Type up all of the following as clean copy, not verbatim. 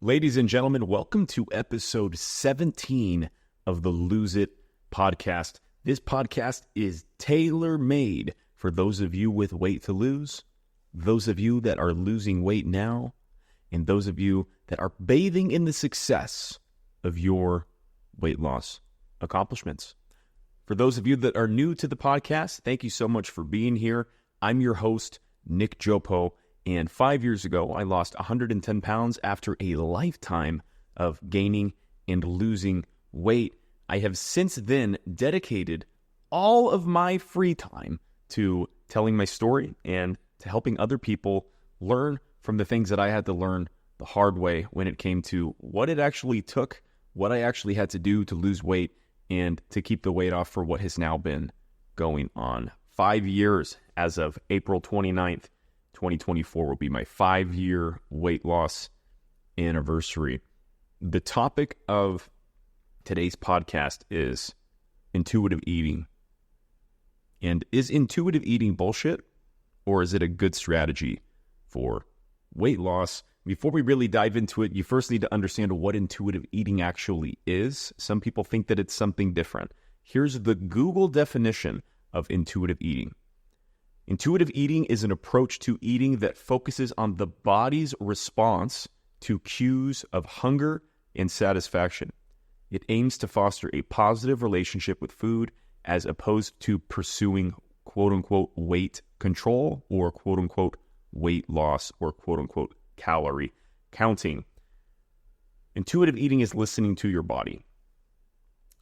Ladies and gentlemen, welcome to episode 17 of the Lose It podcast. This podcast is tailor-made for those of you with weight to lose, those of you that are losing weight now, and those of you that are bathing in the success of your weight loss accomplishments. For those of you that are new to the podcast, thank you so much for being here. I'm your host, Nick Geoppo, and 5 years ago, I lost 110 pounds after a lifetime of gaining and losing weight. I have since then dedicated all of my free time to telling my story and to helping other people learn from the things that I had to learn the hard way when it came to what it actually took, what I actually had to do to lose weight and to keep the weight off for what has now been going on. 5 years as of April 29th, 2024 will be my 5-year weight loss anniversary. The topic of today's podcast is intuitive eating. And is intuitive eating bullshit, or is it a good strategy for weight loss? Before we really dive into it, you first need to understand what intuitive eating actually is. Some people think that it's something different. Here's the Google definition of intuitive eating. Intuitive eating is an approach to eating that focuses on the body's response to cues of hunger and satisfaction. It aims to foster a positive relationship with food as opposed to pursuing quote-unquote weight control or quote-unquote weight loss or quote-unquote calorie counting. Intuitive eating is listening to your body.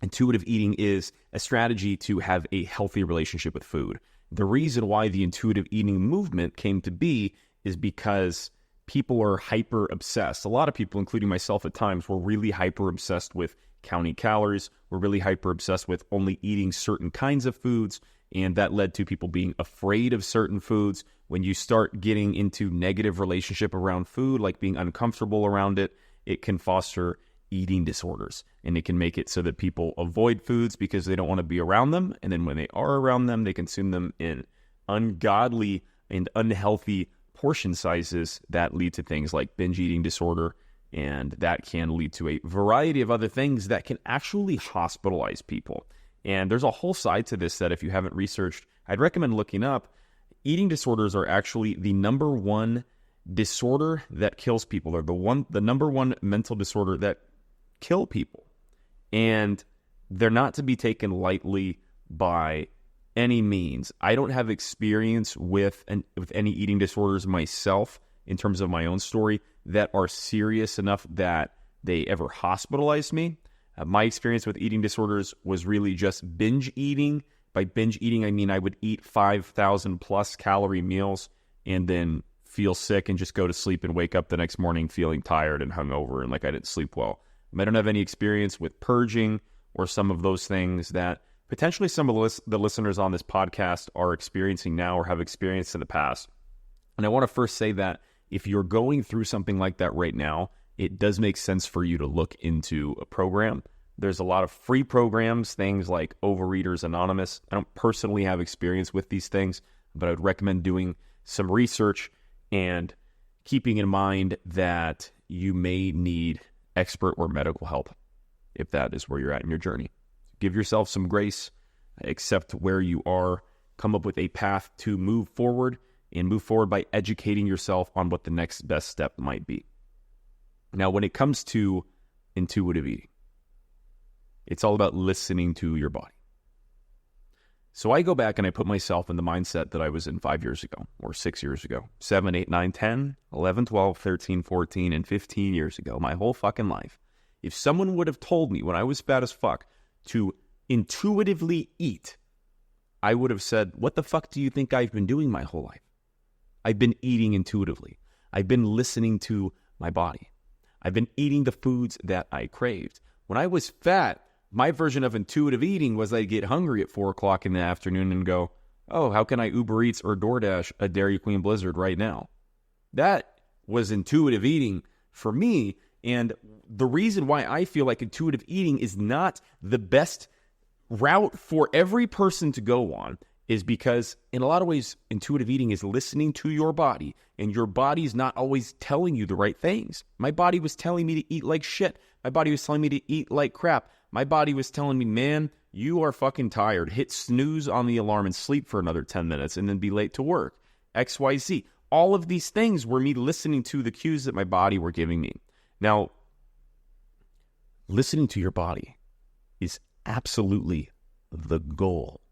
Intuitive eating is a strategy to have a healthy relationship with food. The reason why the intuitive eating movement came to be is because people are hyper obsessed. A lot of people, including myself at times, were really hyper obsessed with counting calories. We're really hyper obsessed with only eating certain kinds of foods. And that led to people being afraid of certain foods. When you start getting into negative relationship around food, like being uncomfortable around it, it can foster eating disorders. And it can make it so that people avoid foods because they don't want to be around them. And then when they are around them, they consume them in ungodly and unhealthy portion sizes that lead to things like binge eating disorder. And that can lead to a variety of other things that can actually hospitalize people. And there's a whole side to this that if you haven't researched, I'd recommend looking up. Eating disorders are actually the number one disorder that kills people. They're the number one mental disorder that kill people. And they're not to be taken lightly by any means. I don't have experience with any eating disorders myself in terms of my own story that are serious enough that they ever hospitalized me. My experience with eating disorders was really just binge eating. By binge eating, I mean I would eat 5,000 plus calorie meals and then feel sick and just go to sleep and wake up the next morning feeling tired and hungover and like I didn't sleep well. I don't have any experience with purging or some of those things that potentially some of the listeners on this podcast are experiencing now or have experienced in the past. And I want to first say that if you're going through something like that right now, it does make sense for you to look into a program. There's a lot of free programs, things like Overeaters Anonymous. I don't personally have experience with these things, but I would recommend doing some research and keeping in mind that you may need expert or medical help if that is where you're at in your journey. Give yourself some grace, accept where you are, come up with a path to move forward, and move forward by educating yourself on what the next best step might be. Now, when it comes to intuitive eating, it's all about listening to your body. So I go back and I put myself in the mindset that I was in 5 years ago, or 6 years ago, 7, 8, 9, 10, 11, 12, 13, 14, and 15 years ago, my whole fucking life. If someone would have told me when I was fat as fuck to intuitively eat, I would have said, what the fuck do you think I've been doing my whole life? I've been eating intuitively. I've been listening to my body. I've been eating the foods that I craved. When I was fat, my version of intuitive eating was I'd get hungry at 4 o'clock in the afternoon and go, oh, how can I Uber Eats or DoorDash a Dairy Queen Blizzard right now? That was intuitive eating for me. And the reason why I feel like intuitive eating is not the best route for every person to go on is because in a lot of ways, intuitive eating is listening to your body, and your body's not always telling you the right things. My body was telling me to eat like shit. My body was telling me to eat like crap. My body was telling me, man, you are fucking tired. Hit snooze on the alarm and sleep for another 10 minutes and then be late to work. XYZ. All of these things were me listening to the cues that my body were giving me. Now, listening to your body is absolutely the goal.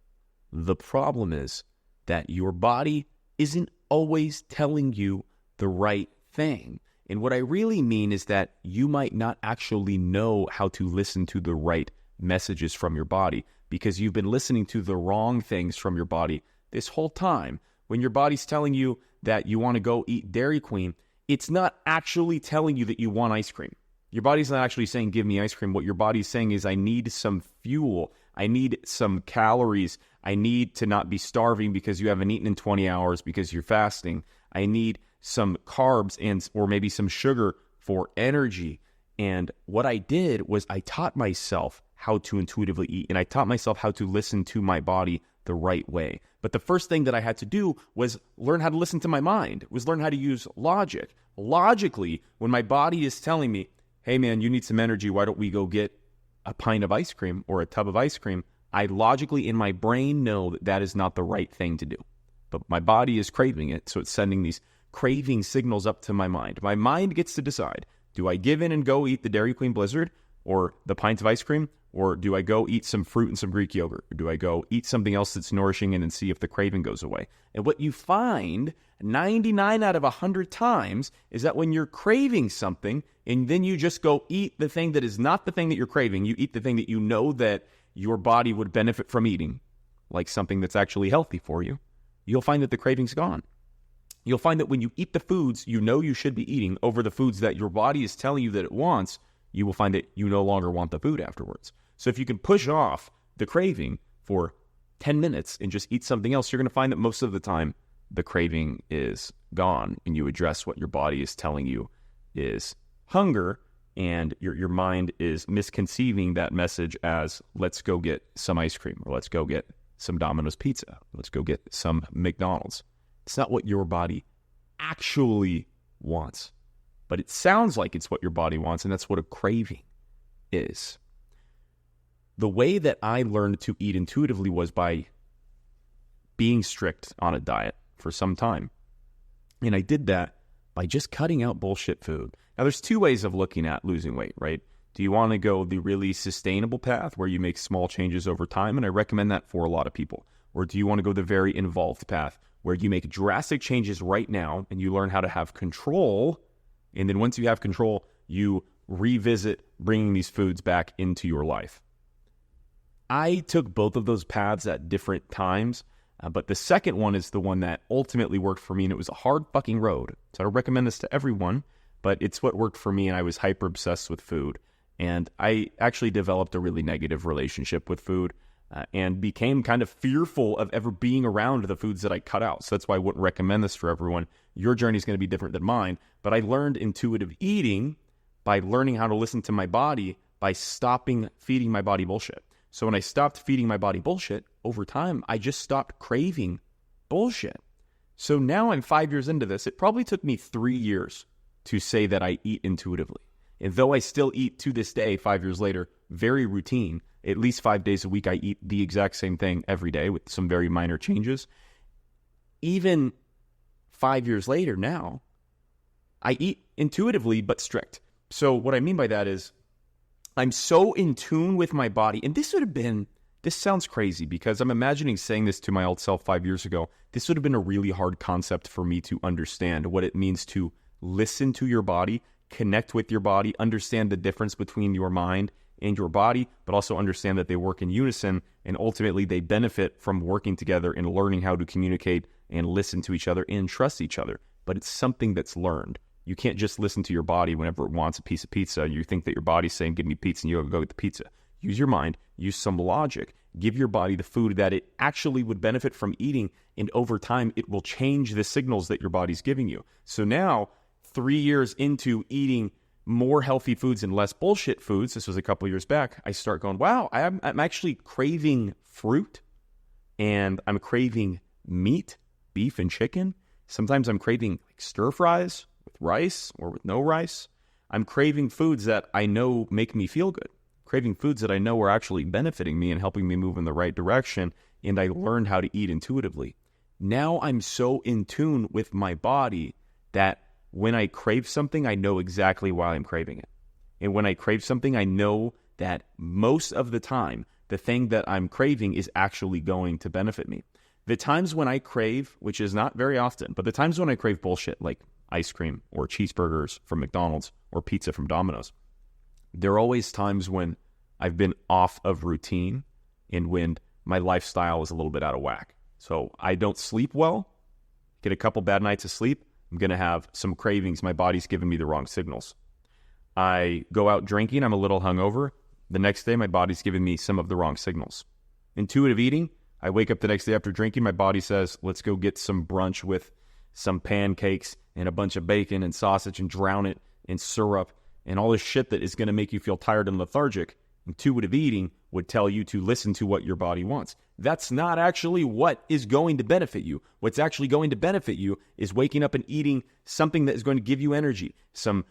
The problem is that your body isn't always telling you the right thing. And what I really mean is that you might not actually know how to listen to the right messages from your body because you've been listening to the wrong things from your body this whole time. When your body's telling you that you want to go eat Dairy Queen, it's not actually telling you that you want ice cream. Your body's not actually saying, give me ice cream. What your body's saying is, I need some fuel. I need some calories. I need to not be starving because you haven't eaten in 20 hours because you're fasting. I need some carbs or maybe some sugar for energy. And what I did was I taught myself how to intuitively eat, and I taught myself how to listen to my body the right way. But the first thing that I had to do was learn how to listen to my mind, was learn how to use logic. Logically, when my body is telling me, hey man, you need some energy, why don't we go get a pint of ice cream or a tub of ice cream, I logically in my brain know that that is not the right thing to do. But my body is craving it, so it's sending these craving signals up to my mind. My mind gets to decide, do I give in and go eat the Dairy Queen Blizzard or the pint of ice cream? Or do I go eat some fruit and some Greek yogurt? Or do I go eat something else that's nourishing and see if the craving goes away? And what you find 99 out of 100 times is that when you're craving something and then you just go eat the thing that is not the thing that you're craving, you eat the thing that you know that your body would benefit from eating, like something that's actually healthy for you, you'll find that the craving's gone. You'll find that when you eat the foods you know you should be eating over the foods that your body is telling you that it wants, you will find that you no longer want the food afterwards. So if you can push off the craving for 10 minutes and just eat something else, you're going to find that most of the time the craving is gone and you address what your body is telling you is hunger, and your mind is misconceiving that message as, let's go get some ice cream, or let's go get some Domino's pizza, let's go get some McDonald's. It's not what your body actually wants, but it sounds like it's what your body wants, and that's what a craving is. The way that I learned to eat intuitively was by being strict on a diet for some time. And I did that by just cutting out bullshit food. Now, there's two ways of looking at losing weight, right? Do you want to go the really sustainable path where you make small changes over time? And I recommend that for a lot of people. Or do you want to go the very involved path where you make drastic changes right now and you learn how to have control? And then once you have control, you revisit bringing these foods back into your life. I took both of those paths at different times, but the second one is the one that ultimately worked for me, and it was a hard fucking road. So I don't recommend this to everyone, but it's what worked for me, and I was hyper obsessed with food. And I actually developed a really negative relationship with food and became kind of fearful of ever being around the foods that I cut out. So that's why I wouldn't recommend this for everyone. Your journey is going to be different than mine, but I learned intuitive eating by learning how to listen to my body by stopping feeding my body bullshit. So when I stopped feeding my body bullshit, over time, I just stopped craving bullshit. So now I'm 5 years into this. It probably took me 3 years to say that I eat intuitively. And though I still eat to this day, 5 years later, very routine, at least 5 days a week, I eat the exact same thing every day with some very minor changes. Even 5 years later now, I eat intuitively but strict. So what I mean by that is I'm so in tune with my body. And this sounds crazy because I'm imagining saying this to my old self 5 years ago. This would have been a really hard concept for me to understand, what it means to listen to your body, connect with your body, understand the difference between your mind and your body, but also understand that they work in unison and ultimately they benefit from working together and learning how to communicate and listen to each other and trust each other. But it's something that's learned. You can't just listen to your body whenever it wants a piece of pizza. You think that your body's saying, give me pizza, and you go get the pizza. Use your mind, use some logic, give your body the food that it actually would benefit from eating, and over time, it will change the signals that your body's giving you. So now, 3 years into eating more healthy foods and less bullshit foods, this was a couple years back, I start going, wow, I'm actually craving fruit and I'm craving meat, beef and chicken. Sometimes I'm craving like stir fries with rice or with no rice. I'm craving foods that I know make me feel good. Craving foods that I know are actually benefiting me and helping me move in the right direction, and I learned how to eat intuitively. Now I'm so in tune with my body that when I crave something, I know exactly why I'm craving it. And when I crave something, I know that most of the time, the thing that I'm craving is actually going to benefit me. The times when I crave, which is not very often, but the times when I crave bullshit like ice cream or cheeseburgers from McDonald's or pizza from Domino's, there are always times when I've been off of routine and when my lifestyle is a little bit out of whack. So I don't sleep well, get a couple bad nights of sleep, I'm going to have some cravings. My body's giving me the wrong signals. I go out drinking, I'm a little hungover. The next day, my body's giving me some of the wrong signals. Intuitive eating, I wake up the next day after drinking, my body says, let's go get some brunch with some pancakes and a bunch of bacon and sausage and drown it in syrup and all this shit that is going to make you feel tired and lethargic. Intuitive eating would tell you to listen to what your body wants. That's not actually what is going to benefit you. What's actually going to benefit you is waking up and eating something that is going to give you energy. Some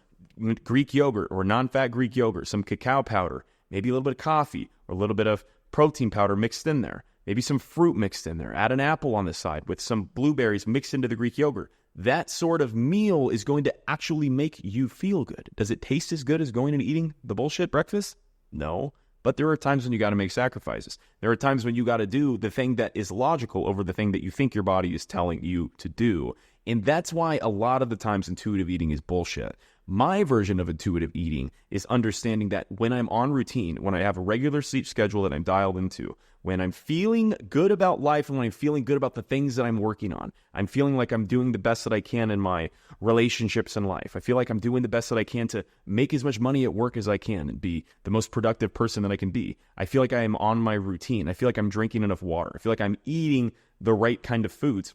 Greek yogurt or non-fat Greek yogurt, some cacao powder, maybe a little bit of coffee or a little bit of protein powder mixed in there. Maybe some fruit mixed in there. Add an apple on the side with some blueberries mixed into the Greek yogurt. That sort of meal is going to actually make you feel good. Does it taste as good as going and eating the bullshit breakfast? No. But there are times when you got to make sacrifices. There are times when you got to do the thing that is logical over the thing that you think your body is telling you to do. And that's why a lot of the times intuitive eating is bullshit. My version of intuitive eating is understanding that when I'm on routine, when I have a regular sleep schedule that I'm dialed into, when I'm feeling good about life and when I'm feeling good about the things that I'm working on, I'm feeling like I'm doing the best that I can in my relationships in life. I feel like I'm doing the best that I can to make as much money at work as I can and be the most productive person that I can be. I feel like I am on my routine. I feel like I'm drinking enough water. I feel like I'm eating the right kind of foods.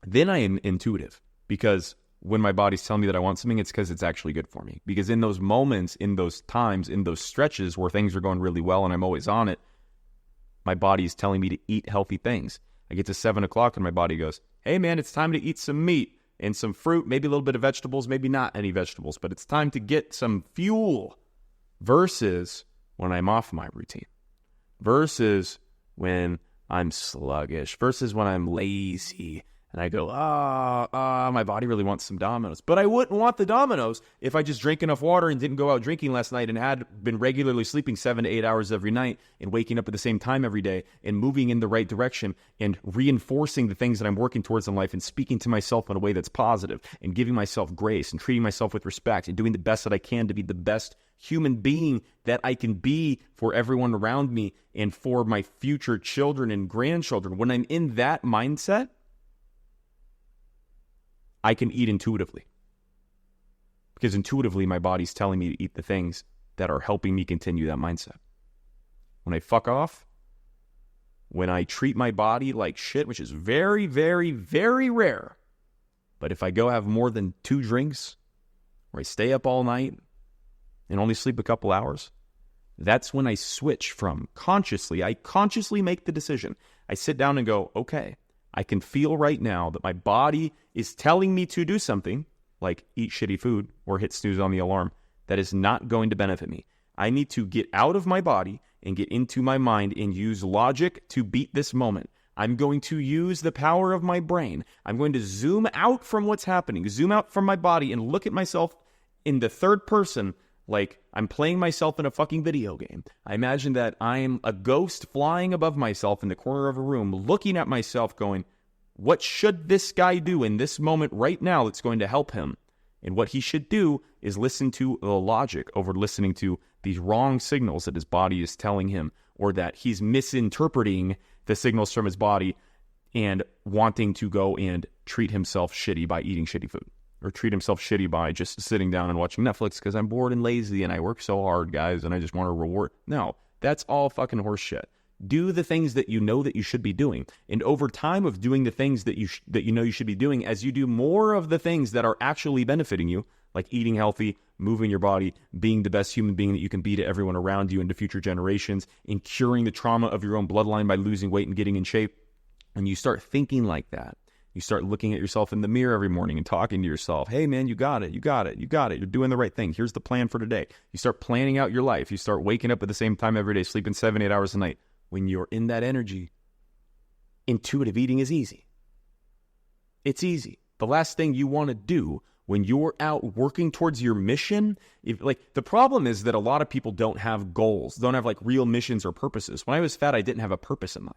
Then I am intuitive, because when my body's telling me that I want something, it's because it's actually good for me. Because in those moments, in those times, in those stretches where things are going really well and I'm always on it, my body is telling me to eat healthy things. I get to 7 o'clock and my body goes, hey man, it's time to eat some meat and some fruit, maybe a little bit of vegetables, maybe not any vegetables, but it's time to get some fuel. Versus when I'm off my routine. Versus when I'm sluggish. Versus when I'm lazy. And I go, my body really wants some Domino's. But I wouldn't want the Domino's if I just drank enough water and didn't go out drinking last night and had been regularly sleeping 7 to 8 hours every night and waking up at the same time every day and moving in the right direction and reinforcing the things that I'm working towards in life and speaking to myself in a way that's positive and giving myself grace and treating myself with respect and doing the best that I can to be the best human being that I can be for everyone around me and for my future children and grandchildren. When I'm in that mindset, I can eat intuitively, because intuitively my body's telling me to eat the things that are helping me continue that mindset. When I fuck off, when I treat my body like shit, which is very, very, very rare, but if I go have more than 2 drinks, or I stay up all night and only sleep a couple hours, that's when I switch from I consciously make the decision. I sit down and go, okay, I can feel right now that my body is telling me to do something, like eat shitty food or hit snooze on the alarm, that is not going to benefit me. I need to get out of my body and get into my mind and use logic to beat this moment. I'm going to use the power of my brain. I'm going to zoom out from what's happening, zoom out from my body and look at myself in the third person like I'm playing myself in a fucking video game. I imagine that I'm a ghost flying above myself in the corner of a room, looking at myself going, what should this guy do in this moment right now that's going to help him? And what he should do is listen to the logic over listening to these wrong signals that his body is telling him, or that he's misinterpreting the signals from his body and wanting to go and treat himself shitty by eating shitty food. Or treat himself shitty by just sitting down and watching Netflix because I'm bored and lazy and I work so hard, guys, and I just want a reward. No, that's all fucking horse shit. Do the things that you know that you should be doing. And over time of doing the things that you know you should be doing, as you do more of the things that are actually benefiting you, like eating healthy, moving your body, being the best human being that you can be to everyone around you and to future generations, and curing the trauma of your own bloodline by losing weight and getting in shape, and you start thinking like that, you start looking at yourself in the mirror every morning and talking to yourself, hey man, you got it, you got it, you got it, you're doing the right thing, here's the plan for today. You start planning out your life, you start waking up at the same time every day, sleeping 7-8 hours a night. When you're in that energy, intuitive eating is easy. It's easy. The last thing you want to do when you're out working towards your mission, the problem is that a lot of people don't have goals, don't have like real missions or purposes. When I was fat, I didn't have a purpose in life.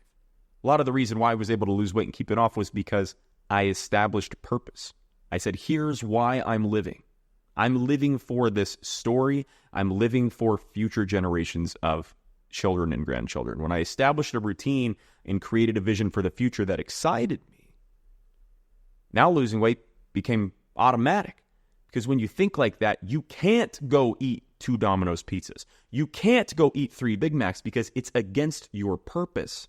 A lot of the reason why I was able to lose weight and keep it off was because I established purpose. I said, here's why I'm living. I'm living for this story. I'm living for future generations of children and grandchildren. When I established a routine and created a vision for the future that excited me, now losing weight became automatic. Because when you think like that, you can't go eat 2 Domino's pizzas. You can't go eat 3 Big Macs because it's against your purpose.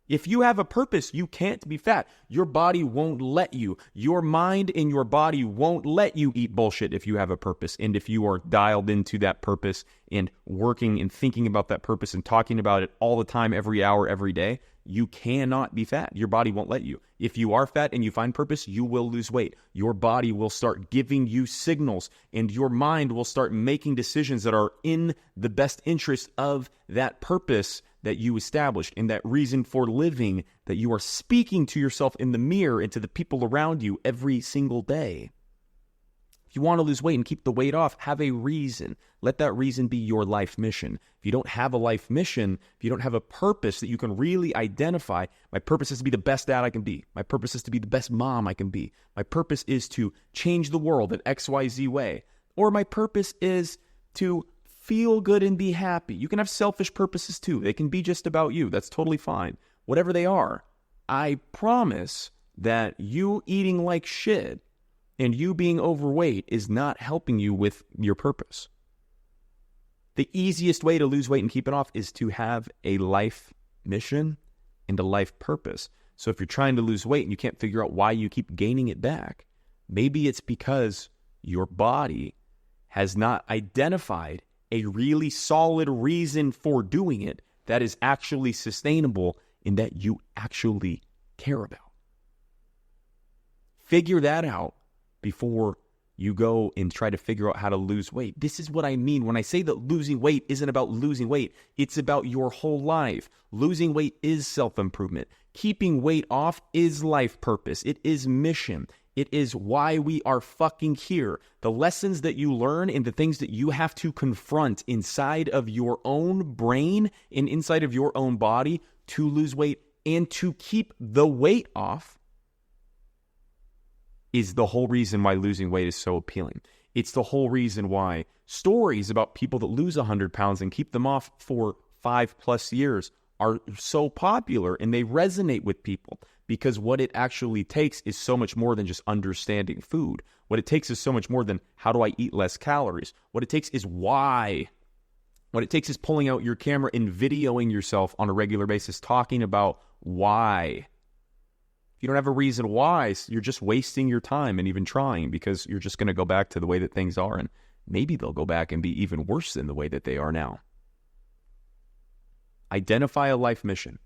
If you have a purpose, you can't be fat. Your body won't let you. Your mind and your body won't let you eat bullshit if you have a purpose. And if you are dialed into that purpose and working and thinking about that purpose and talking about it all the time, every hour, every day, you cannot be fat. Your body won't let you. If you are fat and you find purpose, you will lose weight. Your body will start giving you signals, and your mind will start making decisions that are in the best interest of that purpose that you established and that reason for living that you are speaking to yourself in the mirror and to the people around you every single day. If you want to lose weight and keep the weight off, have a reason. Let that reason be your life mission. If you don't have a life mission, if you don't have a purpose that you can really identify, my purpose is to be the best dad I can be. My purpose is to be the best mom I can be. My purpose is to change the world in XYZ way. Or my purpose is to feel good and be happy. You can have selfish purposes too. They can be just about you. That's totally fine. Whatever they are, I promise that you eating like shit and you being overweight is not helping you with your purpose. The easiest way to lose weight and keep it off is to have a life mission and a life purpose. So if you're trying to lose weight and you can't figure out why you keep gaining it back, maybe it's because your body has not identified a really solid reason for doing it that is actually sustainable and that you actually care about. Figure that out before you go and try to figure out how to lose weight. This is what I mean when I say that losing weight isn't about losing weight. It's about your whole life. Losing weight is self-improvement. Keeping weight off is life purpose. It is mission. It is why we are fucking here. The lessons that you learn and the things that you have to confront inside of your own brain and inside of your own body to lose weight and to keep the weight off is the whole reason why losing weight is so appealing. It's the whole reason why stories about people that lose 100 pounds and keep them off for 5+ years are so popular and they resonate with people. Because what it actually takes is so much more than just understanding food. What it takes is so much more than how do I eat less calories. What it takes is why. What it takes is pulling out your camera and videoing yourself on a regular basis, talking about why. If you don't have a reason why, you're just wasting your time and even trying because you're just going to go back to the way that things are. And maybe they'll go back and be even worse than the way that they are now. Identify a life mission.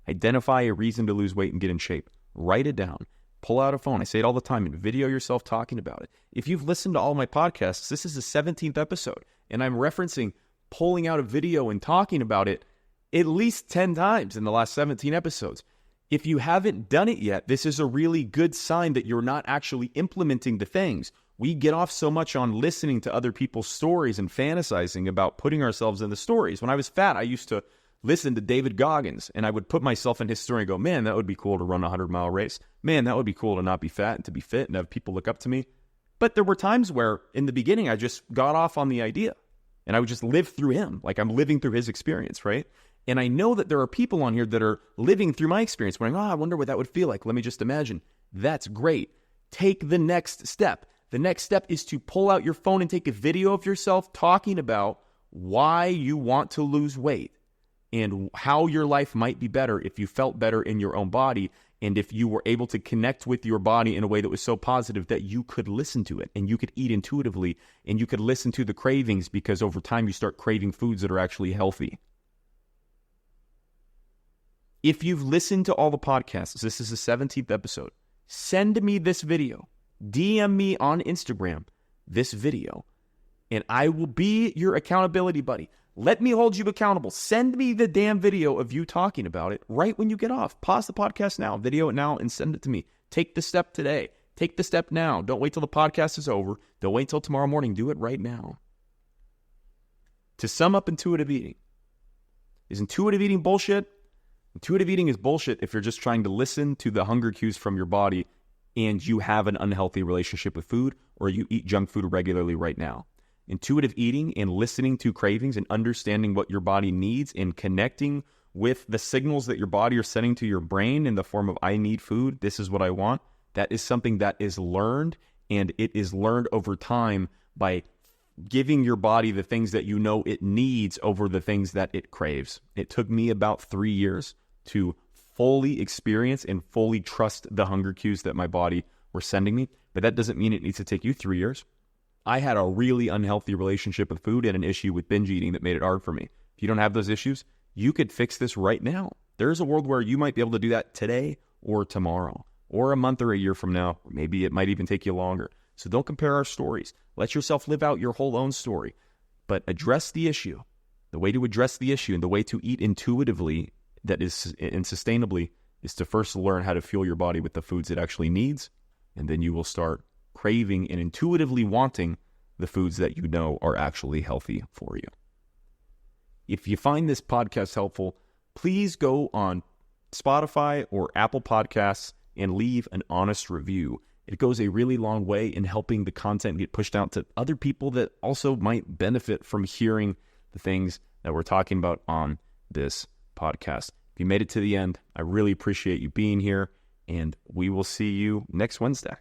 Identify a reason to lose weight and get in shape. Write it down. Pull out a phone. I say it all the time and video yourself talking about it. If you've listened to all my podcasts, this is the 17th episode and I'm referencing pulling out a video and talking about it at least 10 times in the last 17 episodes. If you haven't done it yet, this is a really good sign that you're not actually implementing the things. We get off so much on listening to other people's stories and fantasizing about putting ourselves in the stories. When I was fat, I used to listen to David Goggins, and I would put myself in his story and go, man, that would be cool to run a 100-mile race. Man, that would be cool to not be fat and to be fit and have people look up to me. But there were times where, in the beginning, I just got off on the idea, and I would just live through him, like I'm living through his experience, right? And I know that there are people on here that are living through my experience, going, I wonder what that would feel like. Let me just imagine. That's great. Take the next step. The next step is to pull out your phone and take a video of yourself talking about why you want to lose weight. and how your life might be better if you felt better in your own body, and if you were able to connect with your body in a way that was so positive that you could listen to it, and you could eat intuitively, and you could listen to the cravings, because over time you start craving foods that are actually healthy. If you've listened to all the podcasts, this is the 17th episode, send me this video. DM me on Instagram this video, and I will be your accountability buddy. Let me hold you accountable. Send me the damn video of you talking about it right when you get off. Pause the podcast now, video it now, and send it to me. Take the step today. Take the step now. Don't wait till the podcast is over. Don't wait till tomorrow morning. Do it right now. To sum up intuitive eating, is intuitive eating bullshit? Intuitive eating is bullshit if you're just trying to listen to the hunger cues from your body and you have an unhealthy relationship with food, or you eat junk food regularly right now. Intuitive eating and listening to cravings and understanding what your body needs and connecting with the signals that your body are sending to your brain in the form of, I need food, this is what I want, that is something that is learned, and it is learned over time by giving your body the things that you know it needs over the things that it craves. It took me about 3 years to fully experience and fully trust the hunger cues that my body were sending me, but that doesn't mean it needs to take you 3 years. I had a really unhealthy relationship with food and an issue with binge eating that made it hard for me. If you don't have those issues, you could fix this right now. There's a world where you might be able to do that today or tomorrow or a month or a year from now. Or maybe it might even take you longer. So don't compare our stories. Let yourself live out your whole own story, but address the issue. The way to address the issue and the way to eat intuitively that is and sustainably is to first learn how to fuel your body with the foods it actually needs, and then you will start craving and intuitively wanting the foods that you know are actually healthy for you. If you find this podcast helpful, please go on Spotify or Apple Podcasts and leave an honest review. It goes a really long way in helping the content get pushed out to other people that also might benefit from hearing the things that we're talking about on this podcast. If you made it to the end, I really appreciate you being here, and we will see you next Wednesday.